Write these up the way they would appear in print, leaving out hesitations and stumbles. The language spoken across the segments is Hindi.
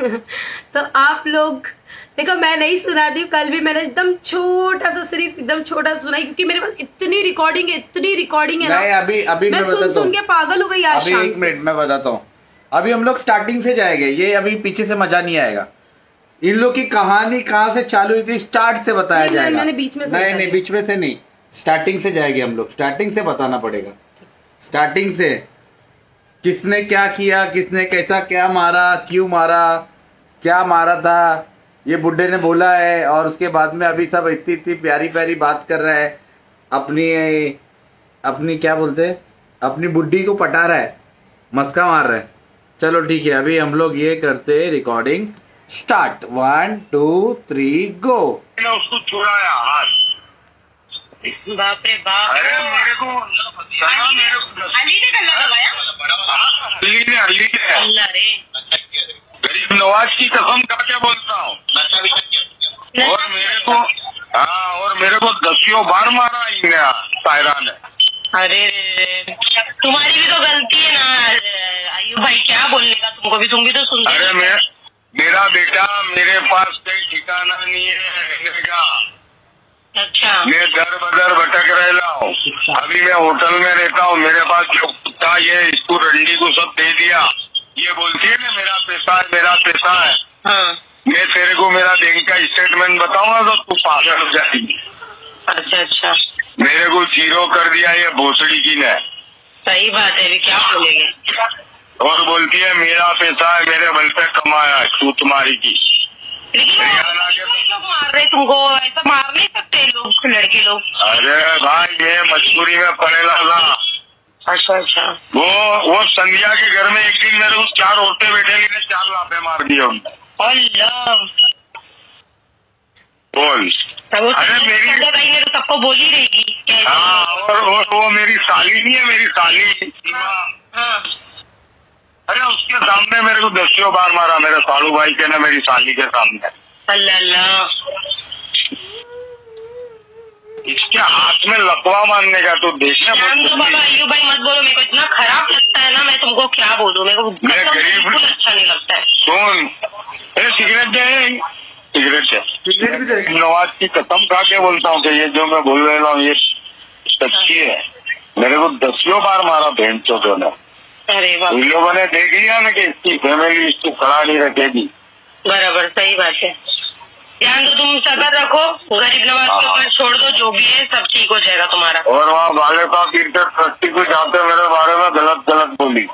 तो आप लोग देखो, मैं नहीं सुना दी, कल भी मैंने एकदम छोटा सा, सिर्फ एकदम छोटा सा सुना, क्योंकि मेरे पास इतनी रिकॉर्डिंग है नहीं, अभी मैं सुन के पागल हो गई आज शाम। अभी 1 मिनट मैं बताता हूँ। अभी हम लोग स्टार्टिंग से जाएंगे, ये अभी पीछे से मजा नहीं आएगा। इन लोग की कहानी कहाँ से चालू हुई थी स्टार्ट से बताया जाएगा। मैंने बीच में से नहीं, बीच में से नहीं, स्टार्टिंग से जाएंगे हम लोग। स्टार्टिंग से बताना पड़ेगा, स्टार्टिंग से किसने क्या किया, किसने कैसा क्या मारा, क्यों मारा, क्या मारा था, ये बुड्ढे ने बोला है। और उसके बाद में अभी सब इतनी प्यारी प्यारी बात कर रहा है, अपनी क्या बोलते हैं, अपनी बुड्ढी को पटा रहा है, मस्का मार रहा है। चलो ठीक है, अभी हम लोग ये करते हैं रिकॉर्डिंग स्टार्ट। 1 2 3 गो। उसको छुड़ाया हाथ। बाप रे बाप। अरे मेरे को अली ने गला लगाया। अली ने अल्लाह रे, गरीब नवाज की कसम खा के बोलता हूँ। और मेरे को 10 बार मारा इन्हें सायरा ने। अरे तुम्हारी भी तो गलती है ना अयूब भाई, क्या बोलने का तुमको भी, तुम भी तो सुनते। अरे मेरा बेटा, मेरे पास कहीं ठिकाना नहीं है रहने का। अच्छा, मैं दर बदर भटक रहा हूँ। अभी मैं होटल में रहता हूँ, मेरे पास जो कुत्ता ये इसको रंडी को सब दे दिया। ये बोलती है ना मेरा पैसा है, मेरा पैसा है। हाँ। मैं तेरे को मेरा बैंक का स्टेटमेंट बताऊंगा तो तू पागल हो जाएगी। अच्छा, मेरे को जीरो कर दिया ये भोसड़ी की ने। सही बात है, अभी क्या बोलेंगे। और बोलती है मेरा पैसा है, मेरे बल पे कमाया है, तू तुम्हारी की। लोग मार रहे तुमको, ऐसा मार नहीं सकते लोग, लड़के लोग। अरे भाई मैं मजबूरी में पड़ेला था। अच्छा। वो संध्या के घर में एक दिन मेरे को 4 औरतें बैठे, 4 लाफे मार दिए उन्होंने। बोल। अरे मेरी भाई ने तो सबको बोली रहेगी। हाँ, और वो मेरी साली नहीं है, मेरी साली। हाँ। अरे उसके सामने मेरे को 10 बार मारा, मेरे सालू भाई के ना, मेरी साली के सामने। अल्लाह, इसके हाथ में लकवा मारने का तो देखना। तो बाबा अयूब भाई मत बोलो, मेरे को इतना खराब लगता है ना, मैं तुमको क्या बोलूं, मेरे को गरीब अच्छा नहीं लगता है। सुन, सिगरेट दे, सिगरेट दे। नवाज की कसम खा के बोलता हूँ कि ये जो मैं बोल रहा हूँ ये सच्ची है। मेरे को 10 बार मारा बहन चोटों ने। अरे बाप, इन लोगों ने देख लिया ना कि इसकी फैमिली इसको खड़ा नहीं रखेगी। बराबर, सही बात है। ध्यान दो, तुम सबर रखो, गरीब नवाज के ऊपर छोड़ दो, जो भी है सब ठीक हो जाएगा तुम्हारा। और वहाँ वाले साहब क्रिकेट ट्रस्टी को जाते मेरे बारे में गलत बोली।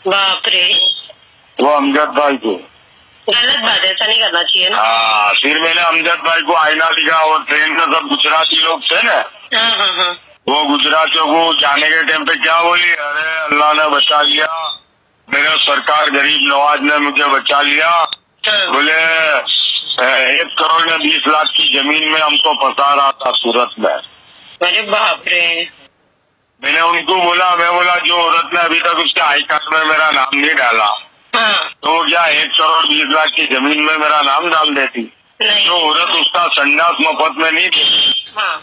बाप रे, वो अमजद भाई को। गलत बात है, ऐसा नहीं करना चाहिए ना। हाँ, फिर मैंने अमजद भाई को आईना दिखा, और ट्रेन में सब गुजराती लोग थे ना। हाँ। वो गुजरातियों को जाने के टाइम पे क्या बोली, अरे अल्लाह ने बचा लिया, मेरे सरकार गरीब नवाज ने मुझे बचा लिया। बोले 1 करोड़ में 20 लाख की जमीन में हमको फंसा रहा था सूरत में। अरे बाप रे। मैंने उनको बोला, मैं बोला जो औरत ने अभी तक उसके आई कार्ड में मेरा नाम नहीं डाला, हाँ। तो क्या 1 करोड़ 20 लाख की जमीन में मेरा नाम डाल देती? जो औरत उसका संन्यास मफत में नहीं थी, हाँ,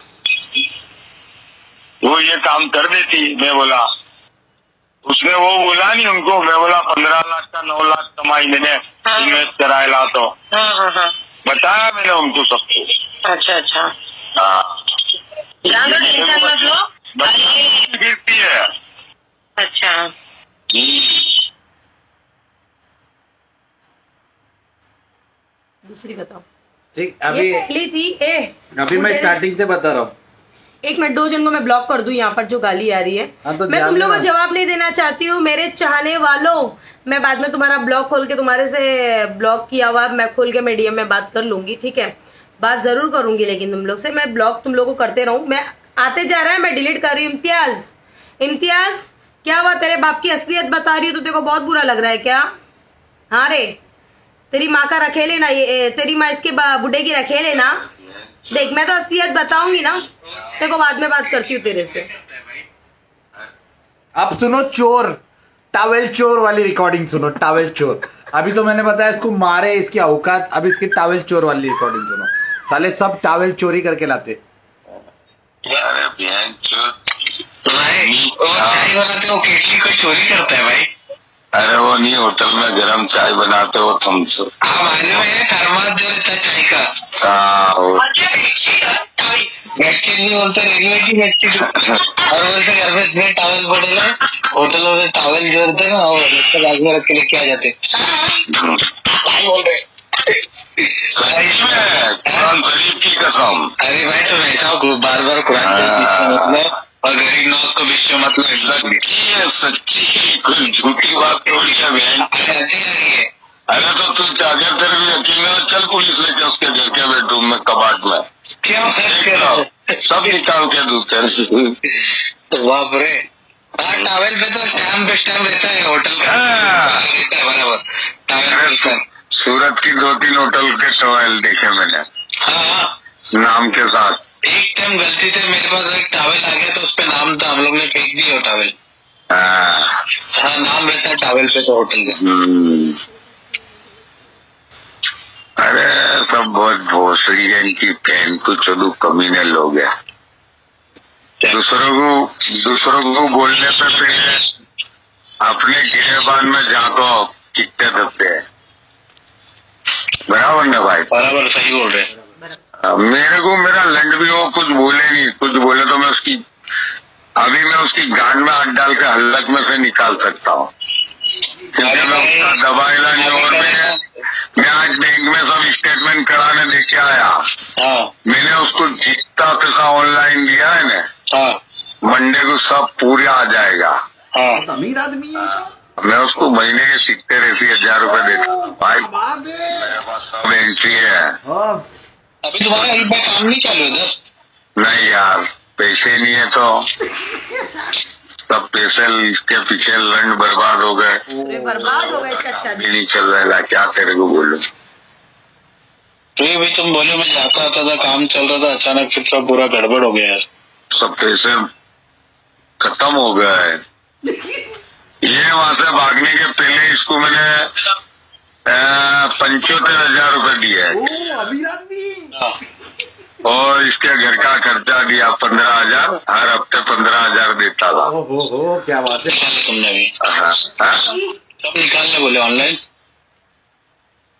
वो ये काम कर देती। मैं बोला, उसने वो बोला नहीं उनको। मैं बोला 15 लाख का 9 लाख कमाई मैंने इन्वेस्ट कराया तो। हाँ। बताया मैंने उनको सबको। अच्छा। हाँ, टेंशन मत लो, गिरती है। अच्छा, दूसरी बताओ। ठीक, अभी पहली थी अभी मैं स्टार्टिंग से बता रहा हूँ। 1 मिनट, 2 जन को मैं ब्लॉक कर दूं यहाँ पर जो गाली आ रही है। तो मैं तुम लोगों को जवाब नहीं देना चाहती हूँ, मेरे चाहने वालों। मैं बाद में तुम्हारा ब्लॉग खोल के, तुम्हारे से ब्लॉग किया हुआ मैं खोल के मैं डीएम में बात कर लूंगी, ठीक है, बात जरूर करूंगी। लेकिन तुम लोग से मैं ब्लॉग तुम लोगों को करते रहूं, मैं आते जा रहा है, मैं डिलीट कर रही हूँ। इम्तियाज क्या हुआ, तेरे बाप की असलियत बता रही हूँ तो तेरे को बहुत बुरा लग रहा है क्या? हाँ रे, तेरी माँ का रखे लेना, ये तेरी माँ इसके बुढ़े की रखे लेना। देख, मैं तो असलियत बताऊंगी ना, तेरे को बाद में बात करती हूँ तेरे से। अब सुनो चोर, टावेल चोर वाली रिकॉर्डिंग सुनो। टावेल चोर, अभी तो मैंने बताया इसको मारे, इसकी औकात। अब इसकी टावेल चोर वाली रिकॉर्डिंग सुनो। साले सब टावेल चोरी करके लाते। भाई वो केटली को चोरी करता है भाई। अरे वो नहीं, होटल में गरम चाय बनाते हो तुम सब। हाँ मालूम है, थर्मास जो रहता है चाय का। बेडशीट नहीं बोलते, रेलवे की बेडशीट। और बोलते घर में इतने टॉवल पड़े ना, होटलों में टॉवल जो रहते ना वो बैग में रख के लेके आ जाते। बोल रहे गरीब की कसम। अरे भाई तो ऐसा बार बार कुरान और गरीब नवाज को विश्व मतलब सच्ची है, सच्ची, कुछ झूठी बात थोड़ी है बहन। अरे तो तू अगर तेरे भी यकीन नहीं, चल पुलिस लेके उसके घर के बेडरूम में कबाट में क्यों सब निकाल के दूँ तेरे। बाप रे। हाँ टॉवल पे तो स्टैम्प रहता है होटल का, रहता है बराबर टॉवल। सूरत की 2-3 होटल के टॉवल देखे मैंने। हाँ नाम के साथ। एक टाइम गलती से मेरे पास एक टॉवल आ गया तो उस पे नाम था, हम लोग ने फेंक दिया टॉवल। हाँ नाम रहता है टॉवल पे तो होटल का। अरे सब बहुत भोसड़ी है इनकी, फैन को चलो कमीने लोग है। दूसरों को बोलने पे पहले अपने गिरेबान में झांको कितने दबते हैं। बराबर ना भाई? बराबर, सही बोल रहे। मेरे को मेरा लंड भी हो कुछ बोले नहीं, कुछ बोले तो मैं उसकी गांड में हाथ डाल के हल्लक में से निकाल सकता हूँ, क्योंकि मैं उसका दबाइला नहीं। और मैं आज बैंक में सब स्टेटमेंट कराने देके आया। मैंने उसको जितना पैसा ऑनलाइन दिया है ना, मंडे को सब पूरा आ जाएगा। अमीर आदमी है। मैं उसको महीने के 70-80 हजार देता हूँ भाई। मेरे पास सब एंट्री है। अभी तुम्हारा एक बार काम नहीं चालू है? नहीं यार, पैसे नहीं है तो सब पैसे इसके पीछे लंड बर्बाद हो गए। बर्बाद हो गए। अच्छा नहीं चल रहा है, क्या तेरे को बोलूं। तो ये भाई तुम बोले मैं जाता आता था, काम चल रहा था, अचानक फिर सब पूरा गड़बड़ हो गया यार। सब पैसे खत्म हो गए। ये वहां से भागने के पहले इसको मैंने 75,000 रुपए दिए। अमीर आदमी। और इसके घर का खर्चा दिया 15,000, हर हफ्ते 15,000 देता था। हो क्या बात है। तुमने भी सब निकालने बोले ऑनलाइन?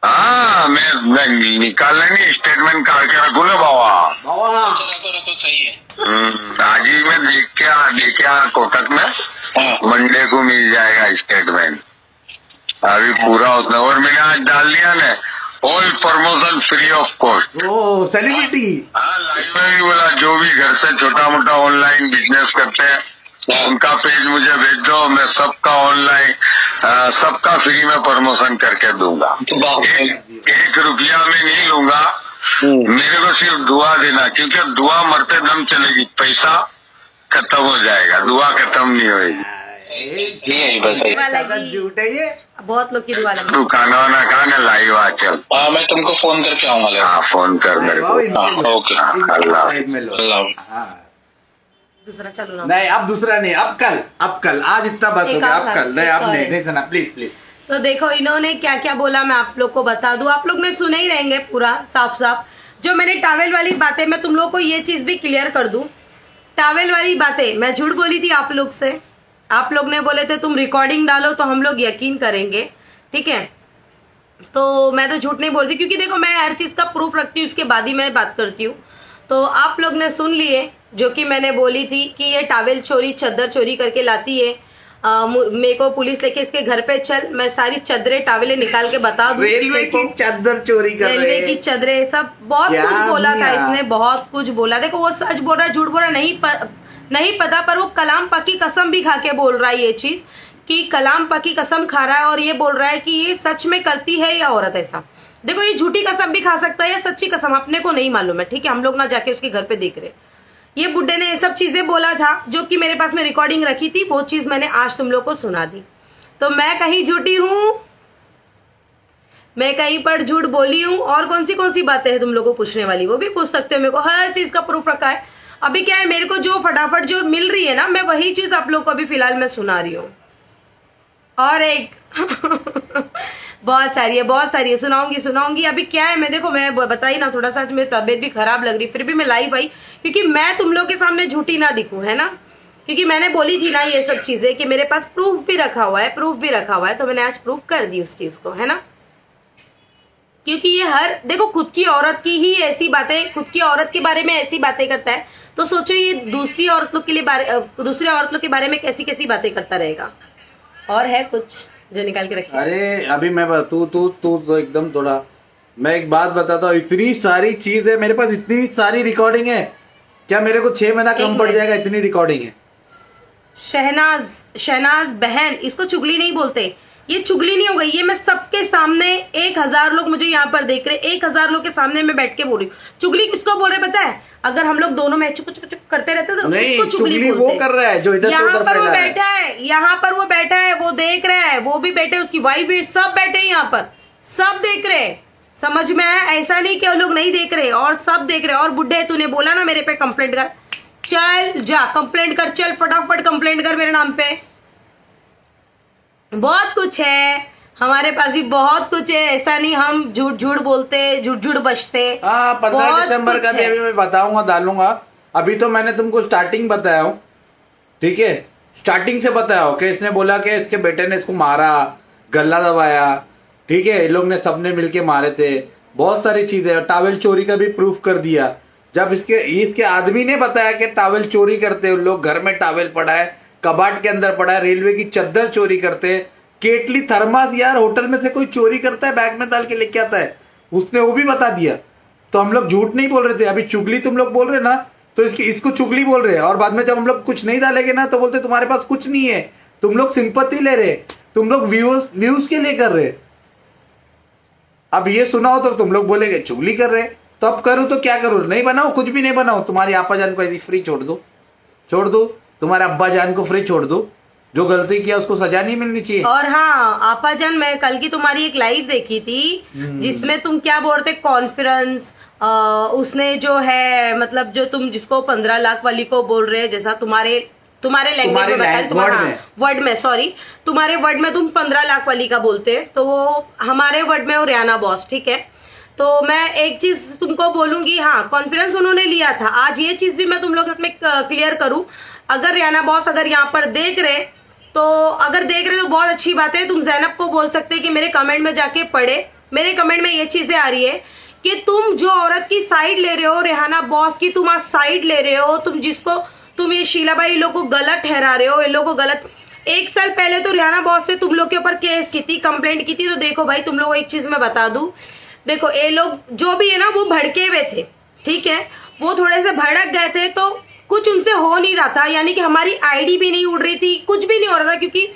हाँ मैं निकालने नहीं, स्टेटमेंट काट के रखू ना बाबा। तो सही है। आज ही में लेके आ कोटक में, मंडे को मिल जाएगा स्टेटमेंट। अभी पूरा होता। और मैंने आज डाल दिया ना, all promotion free of cost. ओ सेलिब्रिटी। हाँ लाइव में भी बोला, जो भी घर से छोटा मोटा ऑनलाइन बिजनेस करते हैं उनका पेज मुझे भेज दो, मैं सबका ऑनलाइन सबका फ्री में प्रमोशन करके दूंगा। 1 रुपया में नहीं लूंगा, मेरे को सिर्फ दुआ देना, क्योंकि दुआ मरते दम चलेगी, पैसा खत्म हो जाएगा, दुआ खत्म नहीं होगी। झूठ है ये। बहुत लोग की दुआ लगी। तू खाना वाना खा ना, लाइव आ चल। मैं तुमको फोन करके आऊंगा। हाँ फोन कर मेरे को। ओके अल्लाह। दूसरा चलो ना। नहीं अब दूसरा नहीं, अब कल आज इतना बस हो गया। अब कल नहीं, अब नहीं सुना प्लीज। तो देखो इन्होंने क्या क्या बोला, मैं आप लोग को बता दूं। आप लोग ने सुने ही रहेंगे पूरा साफ। जो मैंने टॉवेल वाली बातें, मैं तुम लोग को ये चीज भी क्लियर कर दूं। टॉवेल वाली बातें मैं झूठ बोली थी आप लोग से। आप लोग ने बोले थे तुम रिकॉर्डिंग डालो तो हम लोग यकीन करेंगे, ठीक है। तो मैं तो झूठ नहीं बोलती, क्योंकि देखो मैं हर चीज का प्रूफ रखती हूँ, उसके बाद ही मैं बात करती हूँ। तो आप लोग ने सुन लिए जो कि मैंने बोली थी कि ये टॉवेल चोरी, चद्दर चोरी करके लाती है। मेरे को पुलिस लेके इसके घर पे चल, मैं सारी चदरें टावेलें निकाल के बता दूं। रेलवे की चादर चोरी कर रहे हैं। रेलवे की चदरें, सब बहुत कुछ बोला था इसने, बहुत कुछ बोला। देखो वो सच बोल रहा है झूठ बोल रहा है नहीं पता, पर वो कलाम पाक की कसम भी खा के बोल रहा है ये चीज, कि कलाम पाक की कसम खा रहा है और ये बोल रहा है कि ये सच में करती है या औरत ऐसा। देखो ये झूठी कसम भी खा सकता है या सच्ची कसम, अपने को नहीं मालूम है, ठीक है। हम लोग ना जाके उसके घर पे देख रहे। ये बुड्ढे ने ये सब चीजें बोला था, जो कि मेरे पास में रिकॉर्डिंग रखी थी, वो चीज मैंने आज तुम लोग को सुना दी। तो मैं कहीं झूठी हूं, मैं कहीं पर झूठ बोली हूं? और कौन सी बातें हैं तुम लोगों को पूछने वाली, वो भी पूछ सकते हो। मेरे को हर चीज का प्रूफ रखा है। अभी क्या है, मेरे को जो फटाफट जो मिल रही है ना, मैं वही चीज आप लोग को अभी फिलहाल मैं सुना रही हूँ। और एक बहुत सारी है, सुनाऊंगी। अभी क्या है, मैं देखो मैं बताई ना, थोड़ा सा आज मेरी तबीयत भी खराब लग रही, फिर भी मैं लाइव आई, क्योंकि मैं तुम लोग के सामने झूठी ना दिखूं, है ना। क्योंकि मैंने बोली थी ना ये सब चीजें कि मेरे पास प्रूफ भी रखा हुआ है, तो मैंने आज प्रूफ कर दी उस चीज को, है ना। क्योंकि ये देखो खुद की औरत की ही ऐसी बातें, खुद की औरत के बारे में ऐसी बातें करता है, तो सोचो ये दूसरी औरतों के बारे में कैसी कैसी बातें करता रहेगा। और है कुछ जो निकाल के रखे? अरे अभी मैं तू तो एकदम थोड़ा, मैं एक बात बताता हूँ, इतनी सारी चीज है मेरे पास, इतनी सारी रिकॉर्डिंग है, क्या मेरे को 6 महीना कम पड़ जाएगा? इतनी रिकॉर्डिंग है। शहनाज बहन, इसको चुगली नहीं बोलते, ये चुगली नहीं हो गई, ये मैं सबके सामने 1000 लोग मुझे यहाँ पर देख रहे, 1000 लोग के सामने मैं बैठ के बोल रही हूँ। चुगली किसको बोल रहे पता है? अगर हम लोग दोनों में चुप करते रहते तो नहीं, उसको चुगली वो कर रहा है जो इधर से उधर पर वो बैठा है, यहाँ पर वो बैठा है, वो देख रहा है, वो भी बैठे, उसकी वाइफ भी, सब बैठे हैं यहाँ पर, सब देख रहे हैं। समझ में आया? ऐसा नहीं कि वो लोग नहीं देख रहे, और सब देख रहे। और बुड्ढे तूने बोला ना मेरे पे कंप्लेंट कर, चल जा कंप्लेंट कर, चल फटाफट कंप्लेंट कर मेरे नाम पे। बहुत कुछ है हमारे पास भी, बहुत कुछ है, ऐसा नहीं हम झूठ बोलते, झूठ बचते। 15 दिसंबर का भी अभी मैं बताऊंगा, डालूंगा। अभी तो मैंने तुमको स्टार्टिंग बताया हूँ, ठीक है, स्टार्टिंग से बताया हो कि इसने बोला कि इसके बेटे ने इसको मारा, गला दबाया, ठीक है, ये लोग ने सबने मिलके मारे थे, बहुत सारी चीजें। टावल चोरी का भी प्रूफ कर दिया। जब इसके आदमी ने बताया कि टावल चोरी करते हैं लोग, घर में टावल पड़ा है, कबाट के अंदर पड़ा है, रेलवे की चद्दर चोरी करते हैं, केटली थर्मास यार होटल में से कोई चोरी करता है, बैग में डाल के लेके आता है, उसने वो भी बता दिया। तो हम लोग झूठ नहीं बोल रहे थे। अभी चुगली तुम लोग बोल रहे ना, तो इसको चुगली बोल रहे हैं, और बाद में जब हम लोग कुछ नहीं डालेंगे ना तो बोलते तुम्हारे पास कुछ नहीं है, तुम लोग सिंपैथी ले रहे, तुम लोग व्यूज के लिए कर रहे। अब ये सुनाओ तो तुम लोग बोलेगे चुगली कर रहे, तो अब करूं तो क्या करूं? नहीं बनाओ, कुछ भी नहीं बनाओ, तुम्हारी आपा जान को ऐसी फ्री छोड़ दो, तुम्हारे अब्बा जान को फ्री छोड़ दो, जो गलती किया उसको सजा नहीं मिलनी चाहिए। और हाँ आपा जान, मैं कल की तुम्हारी एक लाइव देखी थी जिसमें तुम क्या बोल रहे थे, कॉन्फ्रेंस, उसने जो है मतलब जो तुम जिसको 15 लाख वाली को बोल रहे, जैसा तुम्हारे लैंग्वेज में बताया, वर्ड में, सॉरी, तुम्हारे वर्ड में तुम 15 लाख वाली का बोलते, तो वो हमारे वर्ड में वो रियाना बॉस, ठीक है। तो मैं एक चीज तुमको बोलूंगी, हाँ कॉन्फ्रेंस उन्होंने लिया था, आज ये चीज भी मैं तुम लोग में क्लियर करूं। अगर रियाना बॉस अगर यहाँ पर देख रहे तो बहुत अच्छी बात है। तुम जैनब को बोल सकते कि मेरे कमेंट में जाके पढ़े, मेरे कमेंट में ये चीजें आ रही है कि तुम जो औरत की साइड ले रहे हो, रिहाना बॉस की तुम आज साइड ले रहे हो, तुम ये शीलाबाई लोग को गलत ठहरा रहे हो, ये लोग को गलत। 1 साल पहले तो रिहाना बॉस ने तुम लोग के ऊपर केस की थी, कंप्लेंट की थी। तो देखो भाई, तुम लोग एक चीज मैं बता दूं, देखो ये लोग जो भी है ना वो भड़के हुए थे, ठीक है, वो थोड़े से भड़क गए थे, तो कुछ उनसे हो नहीं रहा था, यानी कि हमारी आईडी भी नहीं उड़ रही थी, कुछ भी नहीं हो रहा था, क्योंकि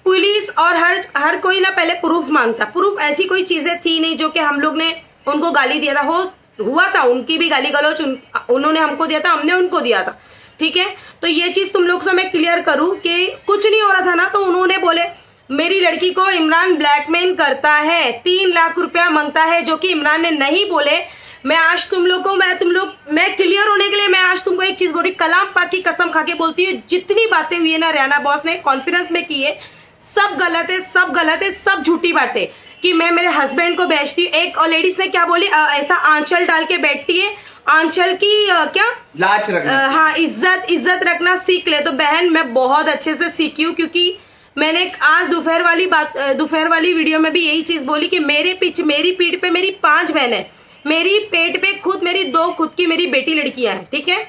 पुलिस और हर कोई ना पहले प्रूफ मांगता। प्रूफ ऐसी कोई चीजें थी नहीं जो कि हम लोग ने उनको गाली दिया था, हुआ था उनकी भी गाली गलौच, उन्होंने हमको दिया था, हमने उनको दिया था, ठीक है। तो ये चीज तुम लोग से मैं क्लियर करूं कि कुछ नहीं हो रहा था ना, तो उन्होंने बोले मेरी लड़की को इमरान ब्लैकमेल करता है, 3 लाख रुपया मांगता है, जो कि इमरान ने नहीं बोले। मैं आज तुम लोग को मैं क्लियर होने के लिए मैं आज तुमको एक चीज बोल रही, कलाम पाक की कसम खा के बोलती है, जितनी बातें हुई है ना रियाना बॉस ने कॉन्फ्रेंस में की है, सब गलत है, सब गलत है, सब झूठी बातें। कि मैं मेरे हस्बैंड को बेचती, एक और लेडीज ने क्या बोली, ऐसा आंचल डाल के बैठती है, आंचल की क्या लाज रखना, हाँ इज्जत रखना सीख ले। तो बहन मैं बहुत अच्छे से सीखी हूँ, क्योंकि मैंने आज दोपहर वाली वीडियो में भी यही चीज बोली कि मेरी पीठ पे मेरी 5 बहनें, मेरी पेट पे मेरी 2 खुद की मेरी बेटी लड़कियां हैं, ठीक है।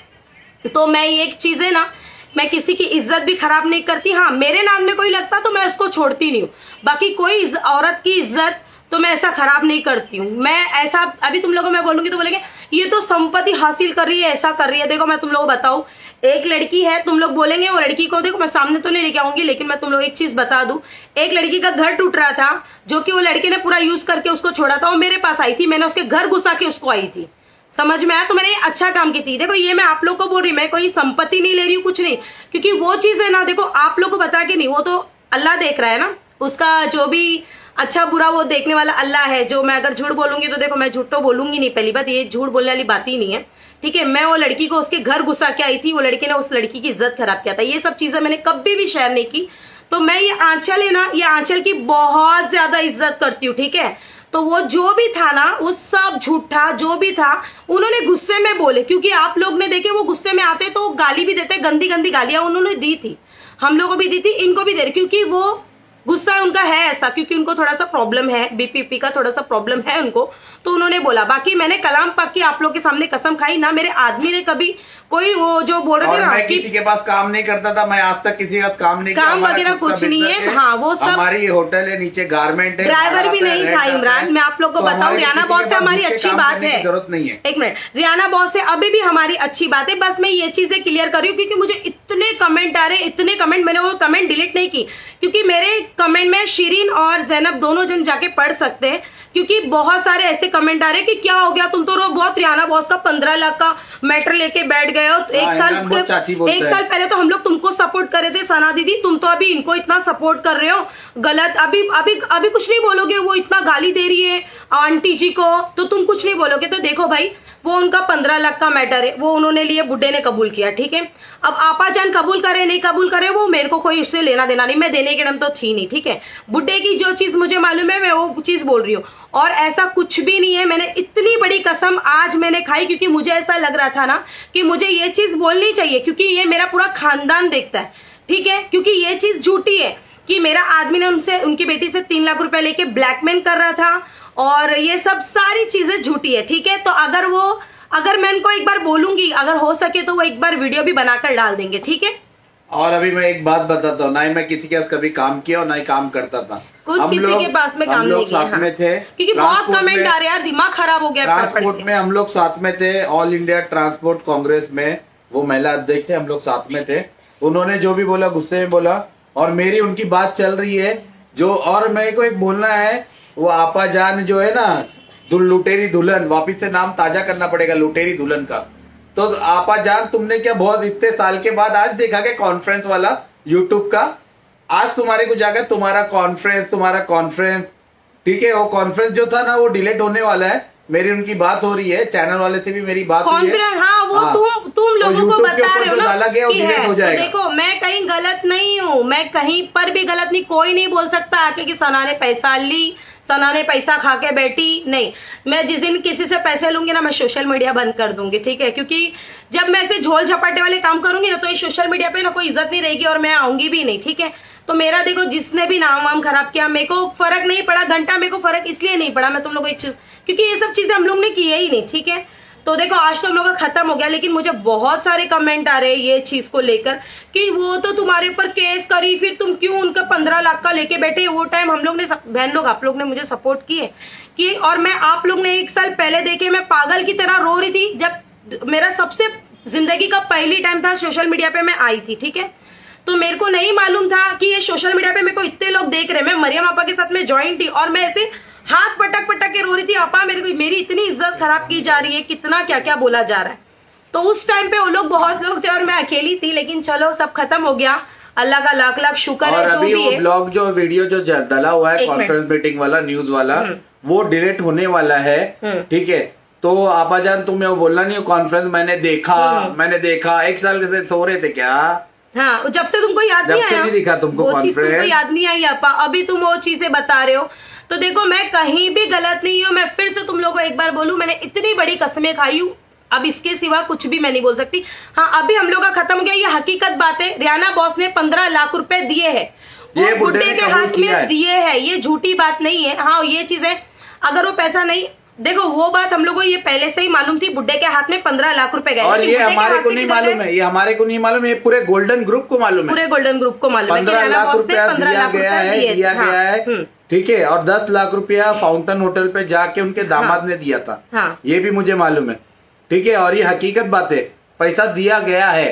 तो मैं ये एक चीज है ना, मैं किसी की इज्जत भी खराब नहीं करती। हाँ मेरे नाम में कोई लगता तो मैं उसको छोड़ती नहीं हूँ, बाकी कोई औरत की इज्जत तो मैं ऐसा खराब नहीं करती हूँ। मैं ऐसा अभी तुम लोगों को मैं बोलूंगी तो बोलेंगे ये तो संपत्ति हासिल कर रही है, ऐसा कर रही है। देखो मैं तुम लोगों को बताऊं, एक लड़की है, तुम लोग बोलेंगे वो लड़की को, देखो मैं सामने तो नहीं लेके आऊंगी, लेकिन मैं तुम लोग एक चीज बता दूं, एक लड़की का घर टूट रहा था, जो कि वो लड़के ने पूरा यूज करके उसको छोड़ा था, वो मेरे पास आई थी, मैंने उसके घर घुसा के उसको आई थी, समझ में आया। तो मैंने अच्छा काम की थी। देखो ये मैं आप लोग को बोल रही, मैं कोई संपत्ति नहीं ले रही हूँ, कुछ नहीं, क्योंकि वो चीज है ना, देखो आप लोग को बता के नहीं, वो तो अल्लाह देख रहा है ना, उसका जो भी अच्छा बुरा वो देखने वाला अल्लाह है। जो मैं अगर झूठ बोलूंगी तो देखो मैं झूठ तो बोलूंगी नहीं, पहली बात ये झूठ बोलने वाली बात ही नहीं है, ठीक है। मैं वो लड़की को उसके घर घुसा के आई थी, वो लड़के ने उस लड़की की इज्जत खराब किया था, ये सब चीजें मैंने कभी भी शेयर नहीं की। तो मैं ये आंचल है ना, ये आंचल की बहुत ज्यादा इज्जत करती हूँ, ठीक है। तो वो जो भी था ना, वो सब झूठा जो भी था, उन्होंने गुस्से में बोले, क्योंकि आप लोग ने देखे वो गुस्से में आते तो गाली भी देते, गंदी गंदी गालियां उन्होंने दी थी, हम लोगों को भी दी थी, इनको भी दे रही, क्योंकि वो गुस्सा उनका है ऐसा, क्योंकि उनको थोड़ा सा प्रॉब्लम है, बीपीपी का थोड़ा सा प्रॉब्लम है उनको, तो उन्होंने बोला। बाकी मैंने कलाम पाक की आप लोग के सामने कसम खाई ना, मेरे आदमी ने कभी कोई वो जो बोल रहे थे ना, मैं किसी के पास काम नहीं करता था, मैं आज तक किसी का काम नहीं काम वगैरह कुछ नहीं है। हाँ, वो सब हमारी होटल है, नीचे गारमेंट है, ड्राइवर भी नहीं था इमरान। मैं आप लोग को बताऊं, रियाना बॉस से हमारी अच्छी बात है, जरूरत नहीं है। एक मिनट, रियाना बॉस से अभी भी हमारी अच्छी बात है। बस मैं ये चीजें क्लियर कर रही हूँ, क्योंकि मुझे इतने कमेंट आ रहे, इतने कमेंट, मैंने वो कमेंट डिलीट नहीं की, क्योंकि मेरे कमेंट में शीरीन और जैनब दोनों जन जाके पढ़ सकते हैं, क्योंकि बहुत सारे ऐसे कमेंट आ रहे कि क्या हो गया, तुम तो बहुत रियाना बॉस का 15 लाख का मैटर लेके बैठ गए हो। एक साल पहले तो हम लोग तुमको सपोर्ट कर रहे थे सना दीदी, तुम तो अभी इनको इतना सपोर्ट कर रहे हो, गलत। अभी कुछ नहीं बोलोगे, वो इतना गाली दे रही है आंटी जी को, तो तुम कुछ नहीं बोलोगे। तो देखो भाई, वो उनका 15 लाख का मैटर है, वो उन्होंने लिए, बुड्ढे ने कबूल किया, ठीक है। अब आपा जान कबूल करे नहीं कबूल करे, वो मेरे को कोई उससे लेना देना नहीं, मैं देने के टाइम तो थी नहीं, ठीक है। बुड्ढे की जो चीज मुझे मालूम है, मैं वो चीज बोल रही हूँ, और ऐसा कुछ भी नहीं है। मैंने इतनी बड़ी कसम आज मैंने खाई, क्योंकि मुझे ऐसा लग रहा था ना कि मुझे ये चीज बोलनी चाहिए, क्योंकि ये मेरा पूरा खानदान देखता है, ठीक है। क्योंकि ये चीज झूठी है कि मेरा आदमी ने उनकी बेटी से 3 लाख रुपए लेके ब्लैकमेल कर रहा था, और ये सब सारी चीजें झूठी है, ठीक है। तो अगर मैं उनको एक बार बोलूंगी, अगर हो सके तो वो एक बार वीडियो भी बनाकर डाल देंगे, ठीक है। और अभी मैं एक बात बताता हूँ, ना ही मैं किसी के पास कभी काम किया और ना ही काम करता था, कुछ किसी के पास में काम नहीं किया, साथ में थे, क्योंकि बहुत कमेंट आ रहे यार, दिमाग खराब हो गया। ट्रांसपोर्ट में हम लोग साथ में थे, ऑल इंडिया ट्रांसपोर्ट कांग्रेस में वो महिला अध्यक्ष है, हम लोग साथ में थे। उन्होंने जो भी बोला गुस्से में बोला, और मेरी उनकी बात चल रही है जो, और मेरे को एक बोलना है, वो आपा जान जो है ना, लुटेरी दुल्हन, वापिस से नाम ताजा करना पड़ेगा, लुटेरी दुल्हन का। तो आपा जान, तुमने क्या बहुत इतने साल के बाद आज देखा क्या कॉन्फ्रेंस वाला यूट्यूब का, आज तुम्हारे को जाकर तुम्हारा कॉन्फ्रेंस, ठीक है। वो कॉन्फ्रेंस जो था ना, वो डिलीट होने वाला है, मेरी उनकी बात हो रही है, चैनल वाले से भी मेरी बात हुई है। हाँ, वो तुम लोगों को बता रहे हो ना, डाला गया, वो डिलीट हो जाएगा। देखो, मैं कहीं गलत नहीं हूँ, मैं कहीं पर भी गलत नहीं, कोई नहीं बोल सकता आके कि सना ने पैसा ली, सना ने पैसा खा के बैठी, नहीं। मैं जिस दिन किसी से पैसे लूंगी ना, मैं सोशल मीडिया बंद कर दूंगी, ठीक है। क्योंकि जब मैं ऐसे झोल झपाटे वाले काम करूंगी ना, तो ये सोशल मीडिया पे ना कोई इज्जत नहीं रहेगी, और मैं आऊंगी भी नहीं, ठीक है। तो मेरा देखो, जिसने भी नाम वाम खराब किया, मेरे को फर्क नहीं पड़ा, घंटा मेरे को फर्क इसलिए नहीं पड़ा, मैं तुम लोगों को, क्योंकि ये सब चीजें हम लोग ने किए ही नहीं, ठीक है। तो देखो, आज तो हम लोग का खत्म हो गया, लेकिन मुझे बहुत सारे कमेंट आ रहे हैं ये चीज को लेकर कि वो तो तुम्हारे ऊपर केस करी, फिर तुम क्यों उनका 15 लाख का लेके बैठे। वो टाइम हम लोग ने, बहन लोग, आप लोग ने मुझे सपोर्ट किए कि, और मैं, आप लोग ने 1 साल पहले देखे, मैं पागल की तरह रो रही थी, जब मेरा सबसे जिंदगी का पहली टाइम था सोशल मीडिया पे मैं आई थी, ठीक है। तो मेरे को नहीं मालूम था कि ये सोशल मीडिया पे मेरे को इतने लोग देख रहे हैं। मैं मरियम आपा के साथ में ज्वाइन थी, और मैं ऐसे हाथ पटक पटक के रो रही थी, आपा मेरी इतनी इज्जत खराब की जा रही है, कितना क्या क्या बोला जा रहा है। तो उस टाइम पे वो लोग बहुत लोग थे, और मैं अकेली थी, लेकिन चलो सब खत्म हो गया, अल्लाह का लाख लाख शुक्र है। जो भी है, ब्लॉग जो वीडियो जो डला हुआ है कॉन्फ्रेंस मीटिंग वाला, न्यूज वाला, वो डिलीट होने वाला है, ठीक है। तो आपा जान, तुम्हें वो बोलना नहीं, कॉन्फ्रेंस मैंने देखा 1 साल से सो रहे थे क्या? हाँ, जब से तुमको याद नहीं आया, दिखा तुमको वो चीज तुमको याद नहीं आई आपा, अभी तुम वो चीजें बता रहे हो। तो देखो, मैं कहीं भी गलत नहीं हूँ, मैं फिर से तुम लोगों को एक बार बोलूं, मैंने इतनी बड़ी कसमें खाई हूँ, अब इसके सिवा कुछ भी मैं नहीं बोल सकती। हाँ, अभी हम लोग का खत्म हो गया, ये हकीकत बात है। रियाना बॉस ने 15 लाख रुपए दिए हैं, वो बुड्ढे के हाथ में दिए हैं, ये झूठी बात नहीं है। हाँ, ये चीज है, अगर वो पैसा नहीं, देखो वो बात हम लोगों को ये पहले से ही मालूम थी, बुड्ढे के हाथ में 15 लाख रुपए गए, और ये हमारे को नहीं मालूम है, ये हमारे को नहीं मालूम है, ये पूरे गोल्डन ग्रुप को मालूम है, पूरे गोल्डन ग्रुप को मालूम है। 15 लाख रुपया दिया गया है, ठीक है। और 10 लाख रुपया फाउंटेन होटल पे जाके उनके दामाद ने दिया था, ये भी मुझे मालूम है, ठीक है। और ये हकीकत बात है, पैसा दिया गया है,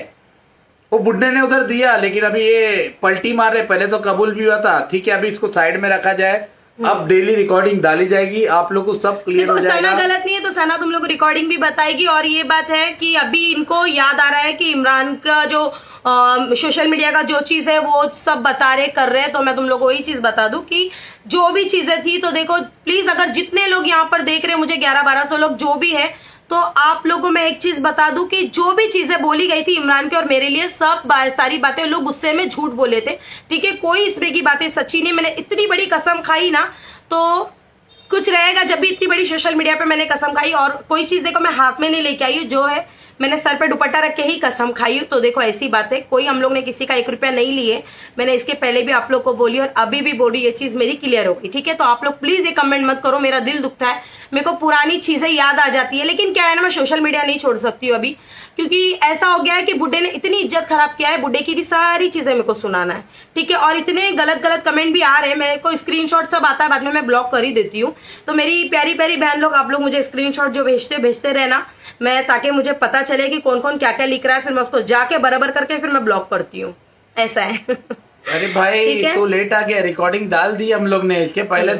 वो बुड्ढे ने उधर दिया, लेकिन अभी ये पलटी मार रहे, पहले तो कबूल भी हुआ था, ठीक है। अभी इसको साइड में रखा जाए, अब डेली रिकॉर्डिंग डाली जाएगी, आप लोग को सब क्लियर हो जाएगा। सना गलत नहीं है, तो सना तुम लोग को रिकॉर्डिंग भी बताएगी। और ये बात है कि अभी इनको याद आ रहा है कि इमरान का जो सोशल मीडिया का जो चीज है वो सब बता रहे कर रहे हैं, तो मैं तुम लोग को वही चीज बता दूं कि जो भी चीजें थी, तो देखो प्लीज, अगर जितने लोग यहाँ पर देख रहे हैं, मुझे 1100-1200 लोग जो भी है, तो आप लोगों को मैं एक चीज बता दूं कि जो भी चीजें बोली गई थी इमरान के और मेरे लिए, सब सारी बातें लोग गुस्से में झूठ बोले थे, ठीक है। कोई इसमें की बातें सच्ची नहीं, मैंने इतनी बड़ी कसम खाई ना, तो कुछ रहेगा। जब भी इतनी बड़ी सोशल मीडिया पे मैंने कसम खाई, और कोई चीज देखो मैं हाथ में नहीं लेके आई हूँ, जो है मैंने सर पे दुपट्टा रख के ही कसम खाई हूँ। तो देखो ऐसी बात है, कोई हम लोग ने किसी का 1 रुपया नहीं लिए। मैंने इसके पहले भी आप लोग को बोली और अभी भी बोली, ये चीज मेरी क्लियर होगी, ठीक है। तो आप लोग प्लीज ये कमेंट मत करो, मेरा दिल दुखता है, मेरे को पुरानी चीजें याद आ जाती है। लेकिन क्या है ना, मैं सोशल मीडिया नहीं छोड़ सकती हूँ अभी, क्योंकि ऐसा हो गया है कि बुड्ढे ने इतनी इज्जत खराब किया है, बुड्ढे की भी सारी चीजें मेरे को सुनाना है, ठीक है। और इतने गलत गलत कमेंट भी आ रहे हैं, मेरे को स्क्रीनशॉट सब आता है, बाद में मैं ब्लॉक कर ही देती हूँ। तो मेरी प्यारी प्यारी बहन लोग, आप लोग मुझे स्क्रीनशॉट जो भेजते रहना, मैं ताकि मुझे पता चले कि कौन कौन क्या क्या लिख रहा है, फिर मैं उसको जाके बराबर करके फिर मैं ब्लॉक करती हूँ, ऐसा है। अरे भाई तो लेट आ गया, रिकॉर्डिंग डाल दी हम लोग ने, इसके पहले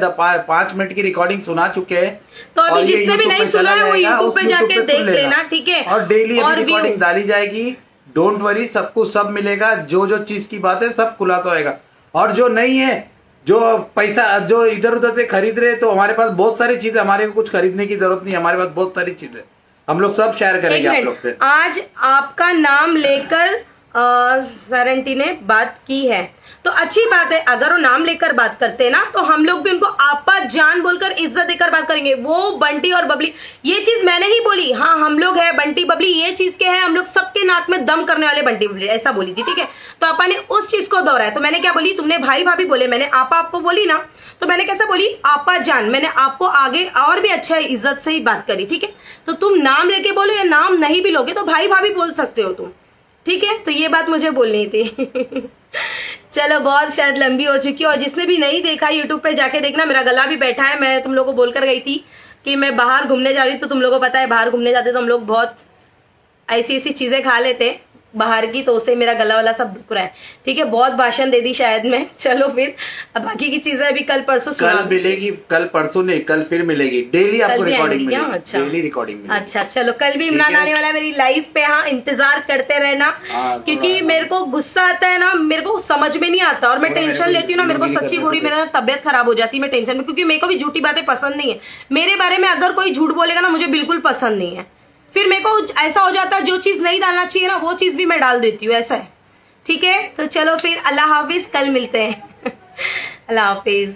5 मिनट की रिकॉर्डिंग सुना चुके हैं। तो अभी जिसने भी नहीं सुना है वो यूट्यूब पे जाके देख लेना, ठीक है। और डेली रिकॉर्डिंग डाली जाएगी, डोंट वरी, सबको सब मिलेगा, जो जो चीज की बात है सब खुलासा होएगा। और जो नहीं है, जो पैसा जो इधर उधर से खरीद रहे, तो हमारे पास बहुत सारी चीजें, हमारे को कुछ खरीदने की जरूरत नहीं, हमारे पास बहुत सारी चीजें, हम लोग सब शेयर करेंगे आप लोग से। आज आपका नाम लेकर सर आंटी ने बात की है तो अच्छी बात है। अगर वो नाम लेकर बात करते हैं ना, तो हम लोग भी उनको आपा जान बोलकर इज्जत देकर बात करेंगे। वो बंटी और बबली, ये चीज मैंने ही बोली, हाँ हम लोग है बंटी बबली ये चीज के हैं, हम लोग सबके नाक में दम करने वाले बंटी बबली, ऐसा बोली थी, ठीक है। तो आपा ने उस चीज को दोहराया। तो मैंने क्या बोली, तुमने भाई भाभी बोले, मैंने आपा आपको बोली ना, तो मैंने कैसे बोली, आपा जान, मैंने आपको आगे और भी अच्छा इज्जत से ही बात करी, ठीक है। तो तुम नाम लेके बोलो या नाम नहीं भी लोगे तो भाई भाभी बोल सकते हो तुम, ठीक है। तो ये बात मुझे बोलनी थी। चलो बहुत शायद लंबी हो चुकी है, और जिसने भी नहीं देखा यूट्यूब पे जाके देखना, मेरा गला भी बैठा है। मैं तुम लोगों को बोलकर गई थी कि मैं बाहर घूमने जा रही हूँ, तो तुम लोगों को पता है बाहर घूमने जाते तो हम लोग बहुत ऐसी ऐसी चीजें खा लेते बाहर की, तो उससे मेरा गला वाला सब दुख रहा है, ठीक है। बहुत भाषण दे दी शायद मैं। चलो फिर अब बाकी की चीजें अभी कल परसों कल मिलेगी, कल परसों नहीं, कल फिर मिलेगी, डेली आपको रिकॉर्डिंग मिलेगी। अच्छा डेली रिकॉर्डिंग। अच्छा चलो, कल भी इमरान आने वाला है मेरी लाइव पे, हाँ इंतजार करते रहना, क्योंकि मेरे को गुस्सा आता है ना, मेरे को समझ में नहीं आता, और मैं टेंशन लेती हूँ ना, मेरे को सच्ची बुरी मेरा तबियत खराब हो जाती है, मैं टेंशन में, क्योंकि मेरे को भी झूठी बातें पसंद नहीं है। मेरे बारे में अगर कोई झूठ बोलेगा ना, मुझे बिल्कुल पसंद नहीं है। फिर मेरे को ऐसा हो जाता है, जो चीज नहीं डालना चाहिए ना, वो चीज भी मैं डाल देती हूँ, ऐसा है, ठीक है। तो चलो फिर अल्लाह हाफिज, कल मिलते हैं। अल्लाह हाफिज।